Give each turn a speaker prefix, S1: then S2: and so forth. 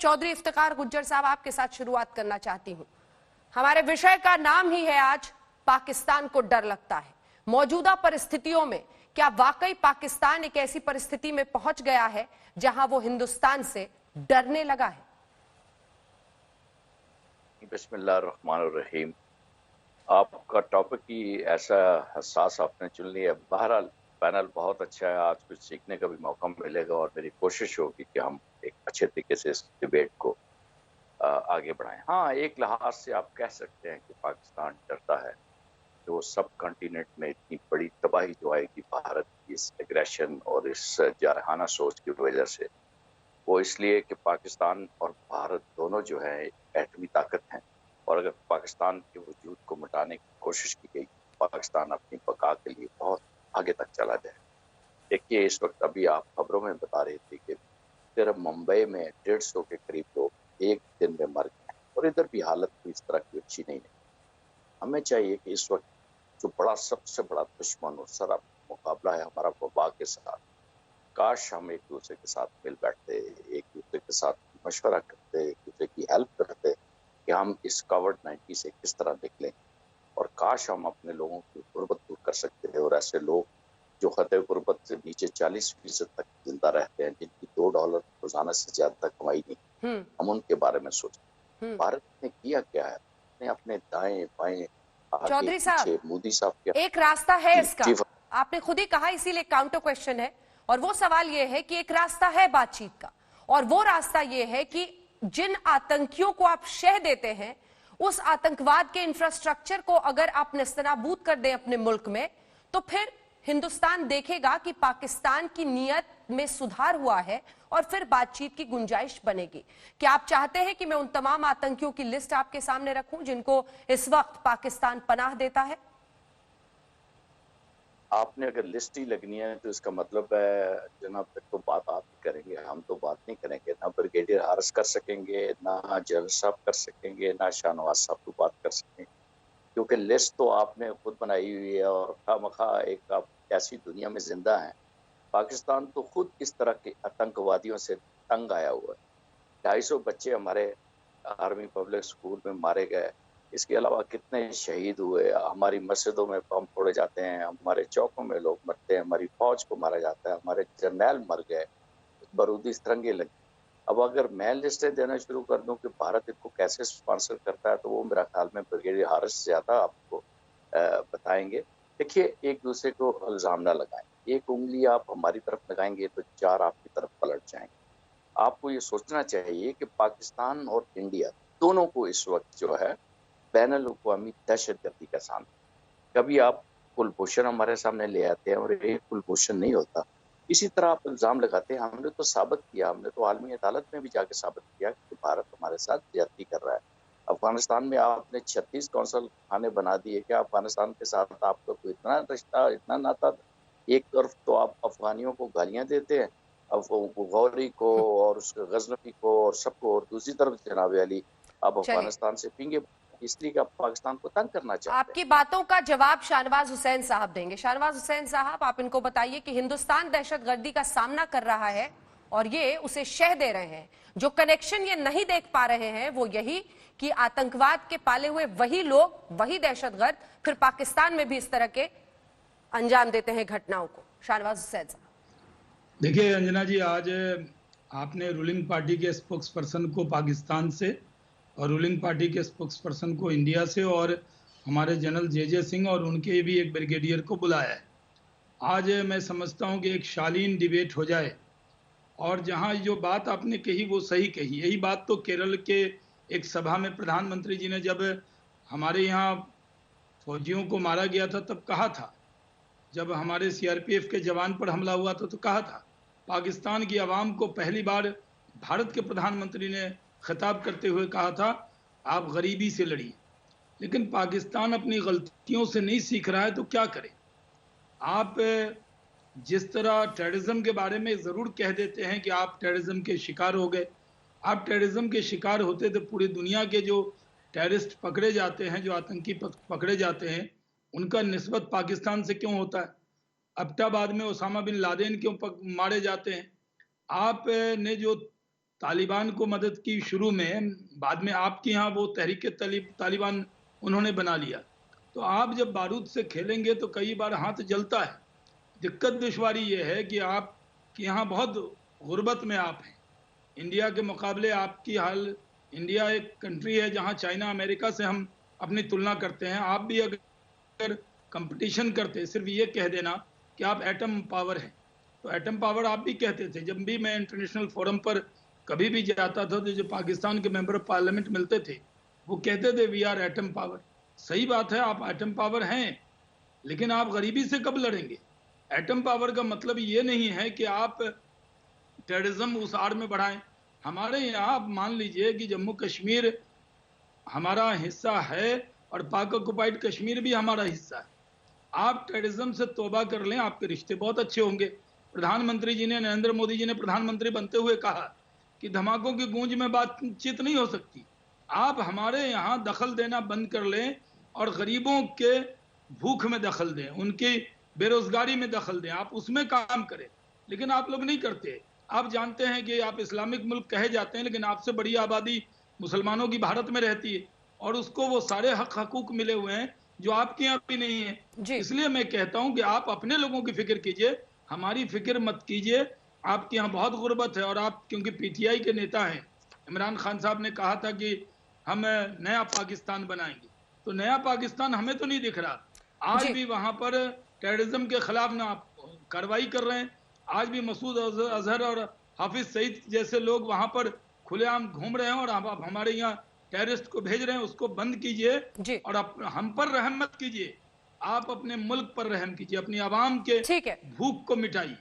S1: चौधरी इफ्तिखार गुज्जर साहब, आपके साथ शुरुआत करना चाहती हूं। हमारे विषय का नाम ही है आज पाकिस्तान को डर लगता है। मौजूदा परिस्थितियों में क्या वाकई पाकिस्तान एक ऐसी परिस्थिति में पहुंच गया है जहां वो हिंदुस्तान से डरने लगा है?
S2: बिस्मिल्लाहिर्रहमानिर्रहीम। आपका टॉपिक ही ऐसा हसास आपने चुन लिया। बहरहाल पैनल बहुत अच्छा है, आज कुछ सीखने का भी मौका मिलेगा और मेरी कोशिश होगी कि हम एक अच्छे तरीके से इस डिबेट को आगे बढ़ाएं। हाँ, एक लिहाज से आप कह सकते हैं कि पाकिस्तान डरता है कि वो सब कॉन्टिनेंट में इतनी बड़ी तबाही जो आएगी भारत की इस एग्रेशन और इस जारहाना सोच की वजह से, वो इसलिए कि पाकिस्तान और भारत दोनों जो है एटमी ताकत हैं और अगर पाकिस्तान के वजूद को मिटाने की कोशिश की गई, पाकिस्तान अपनी बका के लिए बहुत आगे तक चला जाए। देखिए, इस वक्त अभी आप खबरों में बता रहे थे कि सिर्फ मुंबई में 150 के करीब लोग एक दिन में मर गए और इधर भी हालत भी इस तरह की अच्छी नहीं है। हमें चाहिए कि इस वक्त जो बड़ा सबसे बड़ा दुश्मन और सरा मुकाबला है हमारा वबा के साथ, काश हम एक दूसरे के साथ मिल बैठते, एक दूसरे के साथ मशवरा करते, एक दूसरे की हेल्प करते कि हम इस कोविड-19 से किस तरह निकलें। और काश हम अपने लोगों की गुर्बत दूर कर सकते हैं और ऐसे लोग जो खतरे गुर्बत से नीचे 40% तक जिंदा रहते हैं, जिनकी $2 रोजाना से ज्यादा कमाई नहीं, हम उनके बारे में सोचें। भारत ने किया क्या है? ने अपने दाएं बाएं आगे
S1: चौधरी साहब,
S2: पीछे, मोदी साहब क्या
S1: एक रास्ता है इसका,
S2: जी,
S1: आपने खुद ही कहा, इसीलिए काउंटर क्वेश्चन है। और वो सवाल ये है कि एक रास्ता है बातचीत का, और वो रास्ता ये है कि जिन आतंकियों को आप शह देते हैं, उस आतंकवाद के इंफ्रास्ट्रक्चर को अगर आप नेस्तनाबूद कर दें अपने मुल्क में, तो फिर हिंदुस्तान देखेगा कि पाकिस्तान की नीयत में सुधार हुआ है और फिर बातचीत की गुंजाइश बनेगी। क्या आप चाहते हैं कि मैं उन तमाम आतंकियों की लिस्ट आपके सामने रखूं जिनको इस वक्त पाकिस्तान पनाह देता है?
S2: आपने अगर लिस्ट ही लगनी है तो इसका मतलब है जनाब, फिर तो बात आप ही करेंगे, हम तो बात नहीं करेंगे। ना ब्रिगेडियर हारिस कर सकेंगे, ना जनरल साहब कर सकेंगे, ना शाहनवाज साहब तो बात कर सकेंगे, क्योंकि लिस्ट तो आपने खुद बनाई हुई है और खामखा एक आप ऐसी दुनिया में जिंदा हैं। पाकिस्तान तो खुद इस तरह के आतंकवादियों से तंग आया हुआ है। 250 बच्चे हमारे आर्मी पब्लिक स्कूल में मारे गए, इसके अलावा कितने शहीद हुए। हमारी मस्जिदों में बम फोड़े जाते हैं, हमारे चौकों में लोग मरते हैं, हमारी फौज को मारा जाता है, हमारे जर्नैल मर गए, बारूदी तिरंगे लगे। अब अगर मैं लिस्टें देना शुरू कर दूं कि भारत इनको कैसे स्पॉन्सर करता है, तो वो मेरा ख्याल में ब्रिगेडियर हारिस से ज्यादा आपको बताएंगे। देखिए, एक दूसरे को इल्जाम ना लगाएं। एक उंगली आप हमारी तरफ लगाएंगे तो 4 आपकी तरफ पलट जाएंगे। आपको ये सोचना चाहिए कि पाकिस्तान और इंडिया दोनों को इस वक्त जो है बैनुल अक़वामी दहशतगर्दी का सामना। कभी आप कुलभूषण हमारे सामने ले आते हैं और एक कुलभूषण नहीं होता, इसी तरह आप इल्जाम लगाते हैं। हमने तो साबित किया, हमने तो आलमी अदालत में भी जाके साबित किया कि भारत हमारे साथ ज्यादती कर रहा है। अफगानिस्तान में आपने 36 कौंसल खाने बना दिए। क्या अफगानिस्तान के साथ आपका कोई इतना रिश्ता, इतना नाता? एक तरफ तो आप अफगानियों को गालियां देते हैं, गौरी को और उसके गजनफी को और सबको, और दूसरी तरफ जनाब अली आप अफगानिस्तान से पींगे, इसलिए कि आप पाकिस्तान को तंग करना चाहते हैं।
S1: आपकी बातों का जवाब शाहनवाज हुसैन साहब देंगे। शाहनवाज हुसैन साहब, आप इनको बताइए कि हिंदुस्तान दहशतगर्दी का सामना कर रहा है और ये उसे शह दे रहे हैं। जो कनेक्शन ये नहीं देख पा रहे हैं वो यही कि आतंकवाद के पाले हुए वही लोग, वही दहशतगर्द फिर पाकिस्तान में भी इस तरह के अंजाम देते हैं घटनाओं को। शाहनवाज हुसैन साहब,
S3: देखिए अंजना जी, आज आपने रूलिंग पार्टी के स्पोक्स पर्सन को पाकिस्तान से और रूलिंग पार्टी के स्पोक्स पर्सन को इंडिया से और हमारे जनरल जे सिंह और उनके भी एक ब्रिगेडियर को बुलाया है। आज मैं समझता हूं कि एक शालीन डिबेट हो जाए और जहां जो बात आपने कही वो सही कही। यही बात तो केरल के एक सभा में प्रधानमंत्री जी ने जब हमारे यहाँ फौजियों को मारा गया था तब कहा था, जब हमारे सीआरपीएफ के जवान पर हमला हुआ था तो कहा था, पाकिस्तान की आवाम को पहली बार भारत के प्रधानमंत्री ने खिताब करते हुए कहा था, आप गरीबी से लड़िए। लेकिन पाकिस्तान अपनी गलतियों से नहीं सीख रहा है तो क्या करे? आप जिस तरह टेररिज्म के बारे में जरूर कह देते हैं कि आप टेररिज्म के शिकार हो गए। आप टेररिज्म के शिकार होते तो पूरी दुनिया के जो टेररिस्ट पकड़े जाते हैं, जो आतंकी पकड़े जाते हैं, उनका निस्बत पाकिस्तान से क्यों होता है? अब्टाबाद में ओसामा बिन लादेन क्यों मारे जाते हैं? आपने जो तालिबान को मदद की शुरू में, बाद में आपके यहाँ वो तहरीक तालिबान उन्होंने बना लिया। तो आप जब बारूद से खेलेंगे तो कई बार हाथ जलता है। दिक्कत दुश्वारी ये है कि आपके यहाँ बहुत गुर्बत में आप हैं। इंडिया के मुकाबले आपकी हाल, इंडिया एक कंट्री है जहाँ चाइना अमेरिका से हम अपनी तुलना करते हैं। आप भी अगर कंपटीशन करते, सिर्फ ये कह देना कि आप एटम पावर हैं, तो एटम पावर आप भी कहते थे। जब भी मैं इंटरनेशनल फोरम पर कभी भी जाता था तो जो पाकिस्तान के मेंबर ऑफ पार्लियामेंट मिलते थे वो कहते थे वी आर एटम पावर। सही बात है, आप एटम पावर हैं, लेकिन आप गरीबी से कब लड़ेंगे? एटम पावर का मतलब ये नहीं है कि आप टेररिज्म उस आड़ में बढ़ाएं। हमारे यहाँ आप मान लीजिए कि जम्मू कश्मीर हमारा हिस्सा है और पाक ऑक्युपाइड कश्मीर भी हमारा हिस्सा है। आप टेररिज्म से तौबा कर लें, आपके रिश्ते बहुत अच्छे होंगे। प्रधानमंत्री जी ने, नरेंद्र मोदी जी ने प्रधानमंत्री बनते हुए कहा कि धमाकों की गूंज में बातचीत नहीं हो सकती। आप हमारे यहाँ दखल देना बंद कर लें और गरीबों के भूख में दखल दें, उनकी बेरोजगारी में दखल दें, आप उसमें काम करें। लेकिन आप लोग नहीं करते। आप जानते हैं कि आप इस्लामिक मुल्क कहे जाते हैं, लेकिन आपसे बड़ी आबादी मुसलमानों की भारत में रहती है और उसको वो सारे हक हकूक मिले हुए हैं जो आपके यहाँ भी नहीं है। इसलिए मैं कहता हूं कि आप अपने लोगों की फिक्र कीजिए, हमारी फिक्र मत कीजिए। आपके यहाँ बहुत गुर्बत है और आप क्योंकि पीटीआई के नेता हैं, इमरान खान साहब ने कहा था कि हम नया पाकिस्तान बनाएंगे, तो नया पाकिस्तान हमें तो नहीं दिख रहा। आज भी वहां पर टेररिज्म के खिलाफ ना आप कार्रवाई कर रहे हैं। आज भी मसूद अजहर और हाफिज सईद जैसे लोग वहां पर खुलेआम घूम रहे हैं और आप हमारे यहाँ टेररिस्ट को भेज रहे हैं। उसको बंद कीजिए और हम पर रहम मत कीजिए, आप अपने मुल्क पर रहम कीजिए, अपनी आवाम के भूख को मिटाइए।